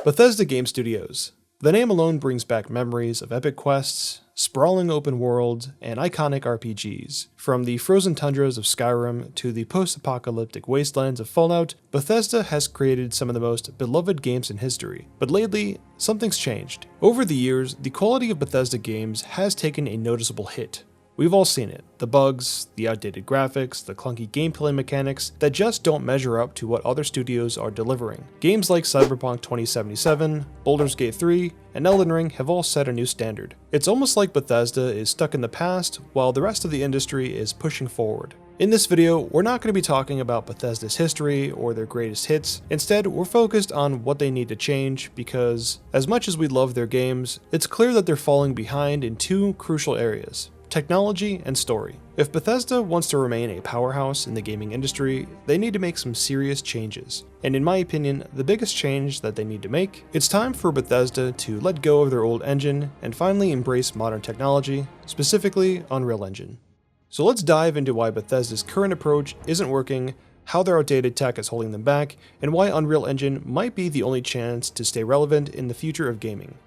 Bethesda Game Studios. The name alone brings back memories of epic quests, sprawling open worlds, and iconic RPGs. From the frozen tundras of Skyrim to the post-apocalyptic wastelands of Fallout, Bethesda has created some of the most beloved games in history. But lately, something's changed. Over the years, the quality of Bethesda games has taken a noticeable hit. We've all seen it. The bugs, the outdated graphics, the clunky gameplay mechanics that just don't measure up to what other studios are delivering. Games like Cyberpunk 2077, Baldur's Gate 3, and Elden Ring have all set a new standard. It's almost like Bethesda is stuck in the past while the rest of the industry is pushing forward. In this video, we're not going to be talking about Bethesda's history or their greatest hits. Instead, we're focused on what they need to change because, as much as we love their games, it's clear that they're falling behind in two crucial areas: technology and story. If Bethesda wants to remain a powerhouse in the gaming industry, they need to make some serious changes. And in my opinion, the biggest change that they need to make, it's time for Bethesda to let go of their old engine and finally embrace modern technology, specifically Unreal Engine. So let's dive into why Bethesda's current approach isn't working, how their outdated tech is holding them back, and why Unreal Engine might be the only chance to stay relevant in the future of gaming.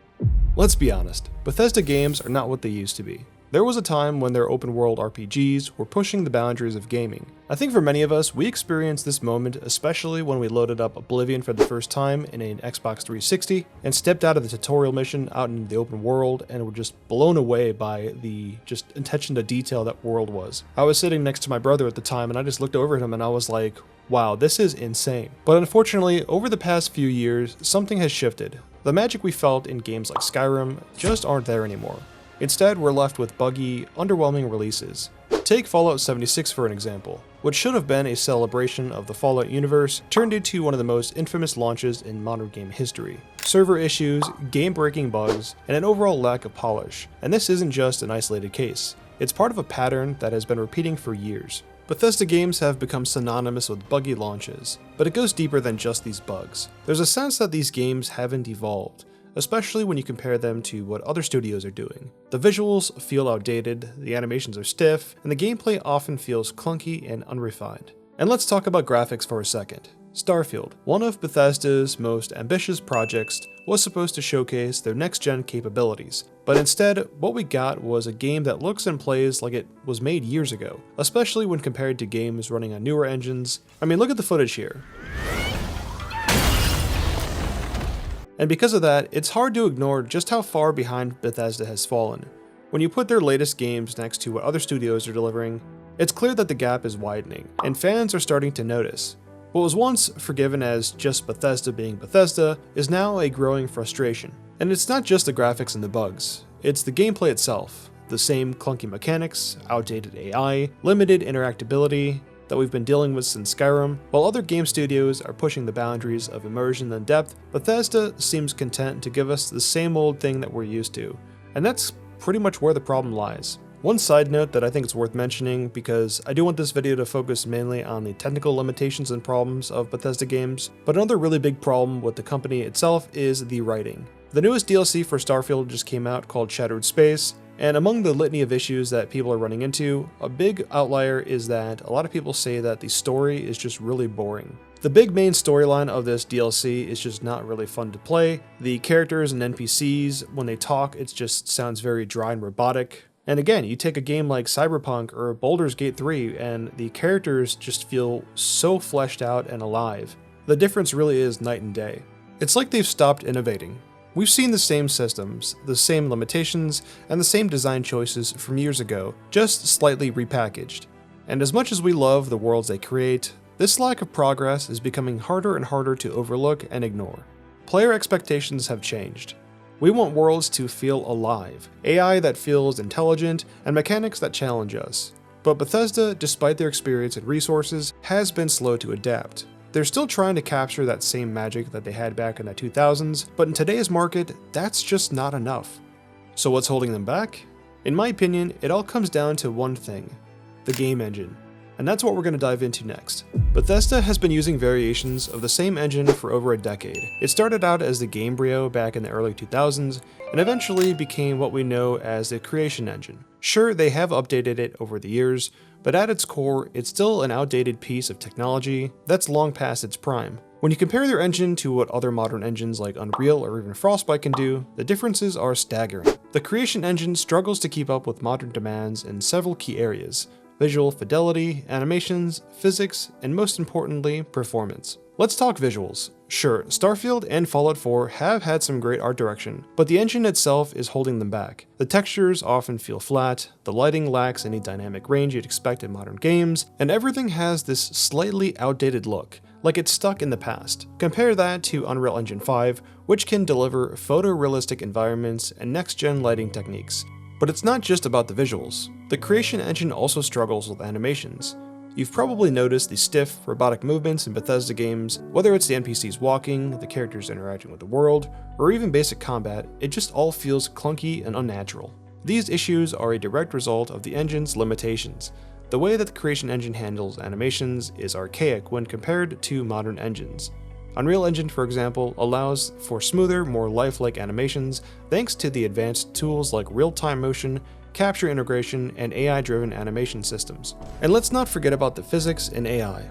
Let's be honest, Bethesda games are not what they used to be. There was a time when their open-world RPGs were pushing the boundaries of gaming. I think for many of us, we experienced this moment especially when we loaded up Oblivion for the first time in an Xbox 360 and stepped out of the tutorial mission out into the open world and were just blown away by the just attention to detail that world was. I was sitting next to my brother at the time and I just looked over at him and I was like, wow, this is insane. But unfortunately, over the past few years, something has shifted. The magic we felt in games like Skyrim just aren't there anymore. Instead, we're left with buggy, underwhelming releases. Take Fallout 76 for an example. What should have been a celebration of the Fallout universe turned into one of the most infamous launches in modern game history. Server issues, game-breaking bugs, and an overall lack of polish. And this isn't just an isolated case. It's part of a pattern that has been repeating for years. Bethesda games have become synonymous with buggy launches, but it goes deeper than just these bugs. There's a sense that these games haven't evolved, especially when you compare them to what other studios are doing. The visuals feel outdated, the animations are stiff, and the gameplay often feels clunky and unrefined. And let's talk about graphics for a second. Starfield, one of Bethesda's most ambitious projects, was supposed to showcase their next-gen capabilities, but instead, what we got was a game that looks and plays like it was made years ago, especially when compared to games running on newer engines. I mean, look at the footage here. And because of that, it's hard to ignore just how far behind Bethesda has fallen. When you put their latest games next to what other studios are delivering, it's clear that the gap is widening, and fans are starting to notice. What was once forgiven as just Bethesda being Bethesda is now a growing frustration. And it's not just the graphics and the bugs, it's the gameplay itself. The same clunky mechanics, outdated AI, limited interactability that we've been dealing with since Skyrim. While other game studios are pushing the boundaries of immersion and depth, Bethesda seems content to give us the same old thing that we're used to. And that's pretty much where the problem lies. One side note that I think is worth mentioning, because I do want this video to focus mainly on the technical limitations and problems of Bethesda games, but another really big problem with the company itself is the writing. The newest DLC for Starfield just came out called Shattered Space, and among the litany of issues that people are running into, a big outlier is that a lot of people say that the story is just really boring. The big main storyline of this DLC is just not really fun to play. The characters and NPCs, when they talk, it just sounds very dry and robotic. And again, you take a game like Cyberpunk or Baldur's Gate 3 and the characters just feel so fleshed out and alive. The difference really is night and day. It's like they've stopped innovating. We've seen the same systems, the same limitations, and the same design choices from years ago, just slightly repackaged. And as much as we love the worlds they create, this lack of progress is becoming harder and harder to overlook and ignore. Player expectations have changed. We want worlds to feel alive, AI that feels intelligent, and mechanics that challenge us. But Bethesda, despite their experience and resources, has been slow to adapt. They're still trying to capture that same magic that they had back in the 2000s, but in today's market, that's just not enough. So what's holding them back? In my opinion, it all comes down to one thing: the game engine. And that's what we're going to dive into next. Bethesda has been using variations of the same engine for over a decade. It started out as the Gamebryo back in the early 2000s, and eventually became what we know as the Creation Engine. Sure, they have updated it over the years, but at its core, it's still an outdated piece of technology that's long past its prime. When you compare their engine to what other modern engines like Unreal or even Frostbite can do, the differences are staggering. The Creation engine struggles to keep up with modern demands in several key areas: visual fidelity, animations, physics, and most importantly, performance. Let's talk visuals. Sure, Starfield and Fallout 4 have had some great art direction, but the engine itself is holding them back. The textures often feel flat, the lighting lacks any dynamic range you'd expect in modern games, and everything has this slightly outdated look, like it's stuck in the past. Compare that to Unreal Engine 5, which can deliver photorealistic environments and next-gen lighting techniques. But it's not just about the visuals. The Creation engine also struggles with animations. You've probably noticed the stiff, robotic movements in Bethesda games. Whether it's the NPCs walking, the characters interacting with the world, or even basic combat, it just all feels clunky and unnatural. These issues are a direct result of the engine's limitations. The way that the Creation engine handles animations is archaic when compared to modern engines. Unreal Engine, for example, allows for smoother, more lifelike animations thanks to the advanced tools like real-time motion, capture integration, and AI-driven animation systems. And let's not forget about the physics and AI.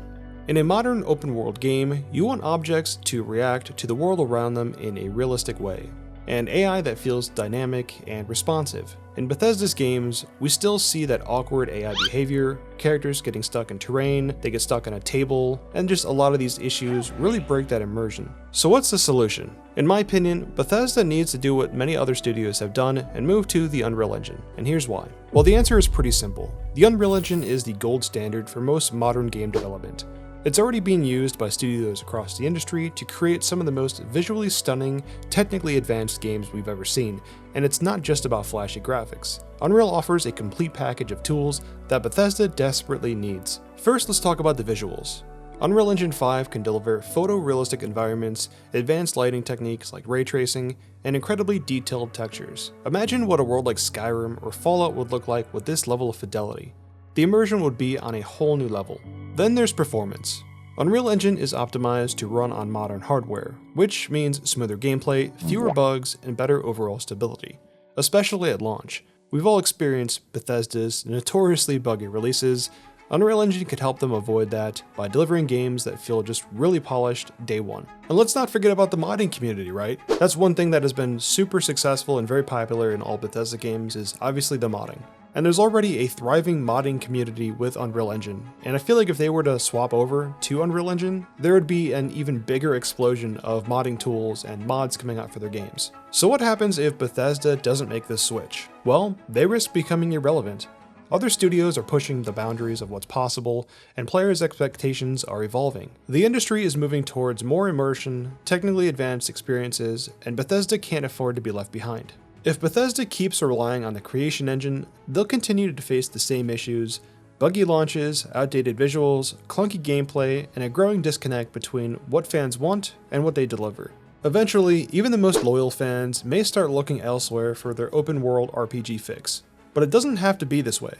In a modern open-world game, you want objects to react to the world around them in a realistic way, and AI that feels dynamic and responsive. In Bethesda's games, we still see that awkward AI behavior, characters getting stuck in terrain, they get stuck on a table, and just a lot of these issues really break that immersion. So what's the solution? In my opinion, Bethesda needs to do what many other studios have done and move to the Unreal Engine, and here's why. Well, the answer is pretty simple. The Unreal Engine is the gold standard for most modern game development. It's already being used by studios across the industry to create some of the most visually stunning, technically advanced games we've ever seen, and it's not just about flashy graphics. Unreal offers a complete package of tools that Bethesda desperately needs. First, let's talk about the visuals. Unreal Engine 5 can deliver photorealistic environments, advanced lighting techniques like ray tracing, and incredibly detailed textures. Imagine what a world like Skyrim or Fallout would look like with this level of fidelity. The immersion would be on a whole new level. Then there's performance. Unreal Engine is optimized to run on modern hardware, which means smoother gameplay, fewer bugs, and better overall stability, especially at launch. We've all experienced Bethesda's notoriously buggy releases. Unreal Engine could help them avoid that by delivering games that feel just really polished day one. And let's not forget about the modding community, right? That's one thing that has been super successful and very popular in all Bethesda games is obviously the modding. And there's already a thriving modding community with Unreal Engine, and I feel like if they were to swap over to Unreal Engine, there would be an even bigger explosion of modding tools and mods coming out for their games. So what happens if Bethesda doesn't make this switch? Well, they risk becoming irrelevant. Other studios are pushing the boundaries of what's possible, and players' expectations are evolving. The industry is moving towards more immersion, technically advanced experiences, and Bethesda can't afford to be left behind. If Bethesda keeps relying on the Creation engine, they'll continue to face the same issues: buggy launches, outdated visuals, clunky gameplay, and a growing disconnect between what fans want and what they deliver. Eventually, even the most loyal fans may start looking elsewhere for their open-world RPG fix. But it doesn't have to be this way.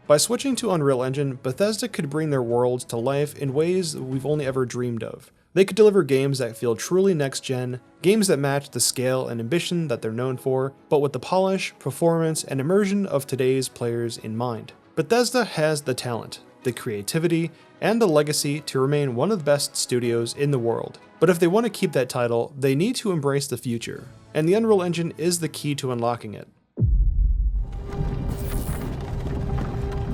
By switching to Unreal Engine, Bethesda could bring their worlds to life in ways we've only ever dreamed of. They could deliver games that feel truly next-gen, games that match the scale and ambition that they're known for, but with the polish, performance, and immersion of today's players in mind. Bethesda has the talent, the creativity, and the legacy to remain one of the best studios in the world. But if they want to keep that title, they need to embrace the future, and the Unreal Engine is the key to unlocking it.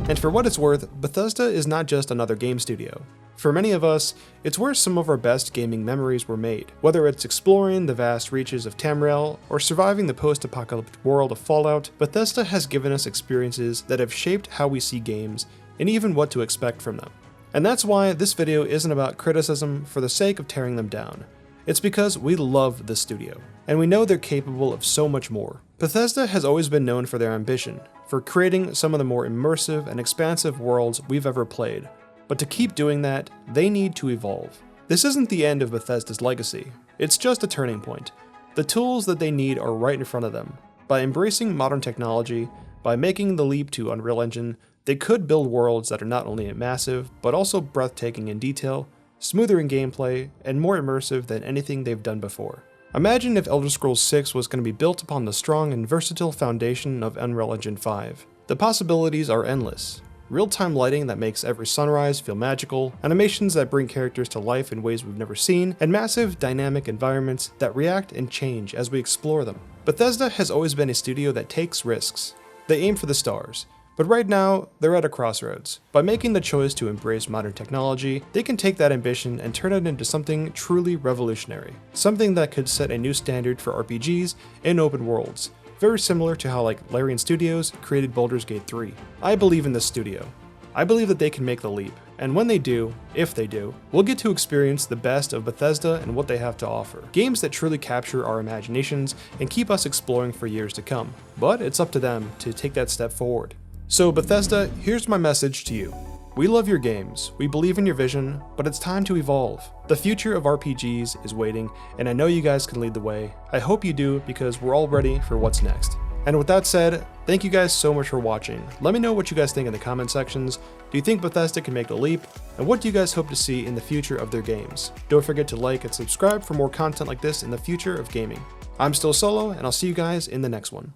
And for what it's worth, Bethesda is not just another game studio. For many of us, it's where some of our best gaming memories were made. Whether it's exploring the vast reaches of Tamriel or surviving the post-apocalyptic world of Fallout, Bethesda has given us experiences that have shaped how we see games and even what to expect from them. And that's why this video isn't about criticism for the sake of tearing them down. It's because we love this studio, and we know they're capable of so much more. Bethesda has always been known for their ambition, for creating some of the more immersive and expansive worlds we've ever played. But to keep doing that, they need to evolve. This isn't the end of Bethesda's legacy, it's just a turning point. The tools that they need are right in front of them. By embracing modern technology, by making the leap to Unreal Engine, they could build worlds that are not only massive, but also breathtaking in detail, smoother in gameplay, and more immersive than anything they've done before. Imagine if Elder Scrolls 6 was going to be built upon the strong and versatile foundation of Unreal Engine 5. The possibilities are endless. real-time lighting that makes every sunrise feel magical, animations that bring characters to life in ways we've never seen, and massive dynamic environments that react and change as we explore them. Bethesda has always been a studio that takes risks. They aim for the stars, but right now, they're at a crossroads. By making the choice to embrace modern technology, they can take that ambition and turn it into something truly revolutionary. Something that could set a new standard for RPGs in open worlds, very similar to how Larian Studios created Baldur's Gate 3. I believe in this studio. I believe that they can make the leap, and when they do, if they do, we'll get to experience the best of Bethesda and what they have to offer. Games that truly capture our imaginations and keep us exploring for years to come. But it's up to them to take that step forward. So Bethesda, here's my message to you. We love your games, we believe in your vision, but it's time to evolve. The future of RPGs is waiting, and I know you guys can lead the way. I hope you do, because we're all ready for what's next. And with that said, thank you guys so much for watching. Let me know what you guys think in the comment sections. Do you think Bethesda can make the leap? And what do you guys hope to see in the future of their games? Don't forget to like and subscribe for more content like this in the future of gaming. I'm still Solo, and I'll see you guys in the next one.